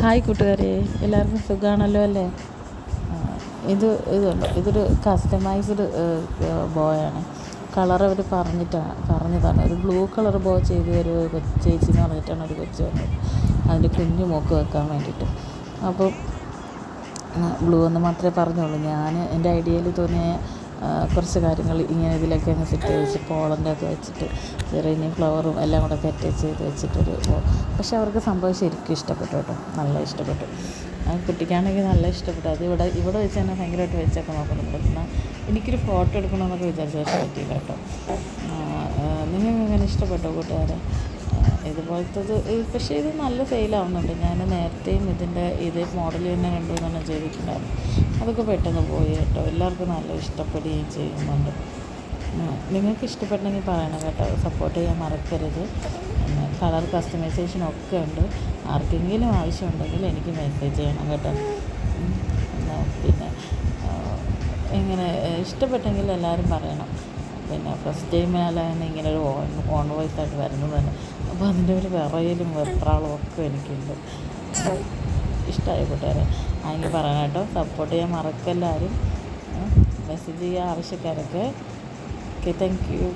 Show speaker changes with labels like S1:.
S1: Hi കൂട്ടുകാരെ, എല്ലാവർക്കും സുഖമാണല്ലോ അല്ലേ? ഇതൊരു കസ്റ്റമൈസ്ഡ് ബോയാണ്. കളർ അവർ പറഞ്ഞതാണ്. ഒരു ബ്ലൂ കളർ ബോ ചെയ്ത് ഒരു ചേച്ചി എന്ന് പറഞ്ഞിട്ടാണ് ഒരു കൊച്ചു വന്നത്, അതിൻ്റെ കുഞ്ഞു മൂക്ക് വെക്കാൻ വേണ്ടിയിട്ട്. അപ്പോൾ ബ്ലൂ എന്ന് മാത്രമേ പറഞ്ഞുള്ളൂ. ഞാൻ എൻ്റെ ഐഡിയയിൽ തോന്നിയ കുറച്ച് കാര്യങ്ങൾ ഇങ്ങനെ ഇതിലൊക്കെ ഒന്ന് സെറ്റ് വെച്ച് പോളൻ്റെ ഒക്കെ വെച്ചിട്ട് ചെറിയ ഫ്ലവറും എല്ലാം കൂടെ അറ്റാച്ച് ചെയ്ത് വെച്ചിട്ടൊരു പക്ഷെ അവർക്ക് സംഭവം ശരിക്കും ഇഷ്ടപ്പെട്ടു കേട്ടോ, നല്ല ഇഷ്ടപ്പെട്ടു. ആ കുട്ടിക്കാണെങ്കിൽ നല്ല ഇഷ്ടപ്പെട്ടു. അത് ഇവിടെ വെച്ച് തന്നെ ഭയങ്കരമായിട്ട് വെച്ചൊക്കെ നോക്കുന്നുണ്ട്. എന്നാൽ എനിക്കൊരു ഫോട്ടോ എടുക്കണമെന്നൊക്കെ വിചാരിച്ച പക്ഷേ പറ്റിയില്ല കേട്ടോ. നിങ്ങൾക്ക് എങ്ങനെ ഇഷ്ടപ്പെട്ടോ കൂട്ടുകാരെ? ഇതുപോലത്തത് പക്ഷേ ഇത് നല്ല സെയിലാവുന്നുണ്ട്. ഞാൻ നേരത്തെയും ഇതേ മോഡൽ തന്നെ 2-3 ചെയ്തിട്ടുണ്ടായിരുന്നു. അതൊക്കെ പെട്ടെന്ന് പോയി കേട്ടോ. എല്ലാവർക്കും നല്ല ഇഷ്ടപ്പെടുകയും ചെയ്യുന്നുണ്ട്. നിങ്ങൾക്ക് ഇഷ്ടപ്പെട്ടെങ്കിൽ പറയണം കേട്ടോ, സപ്പോർട്ട് ചെയ്യാൻ മറക്കരുത്. കളർ കസ്റ്റമൈസേഷനൊക്കെ ഉണ്ട്. ആർക്കെങ്കിലും ആവശ്യമുണ്ടെങ്കിൽ എനിക്ക് മെസ്സേജ് ചെയ്യണം കേട്ടോ. പിന്നെ ഇങ്ങനെ ഇഷ്ടപ്പെട്ടെങ്കിൽ എല്ലാവരും പറയണം. പിന്നെ ഫസ്റ്റ് ടൈമിലാണ് ഇങ്ങനെ ഒരു ഓൺ വോയിസ് ആയിട്ട് വരുന്നത് തന്നെ. അപ്പോൾ അതിൻ്റെ ഒരു വിറയലും വെപ്രാളും ഒക്കെ എനിക്കുണ്ട്. ഇഷ്ടമായി കൂട്ടുകാരെ, അതിന് പറയണം കേട്ടോ. സപ്പോർട്ട് ചെയ്യാൻ മറക്കെല്ലാവരും. മെസ്സേജ് ചെയ്യാൻ ആവശ്യക്കാരൊക്കെ. Okay, thank you.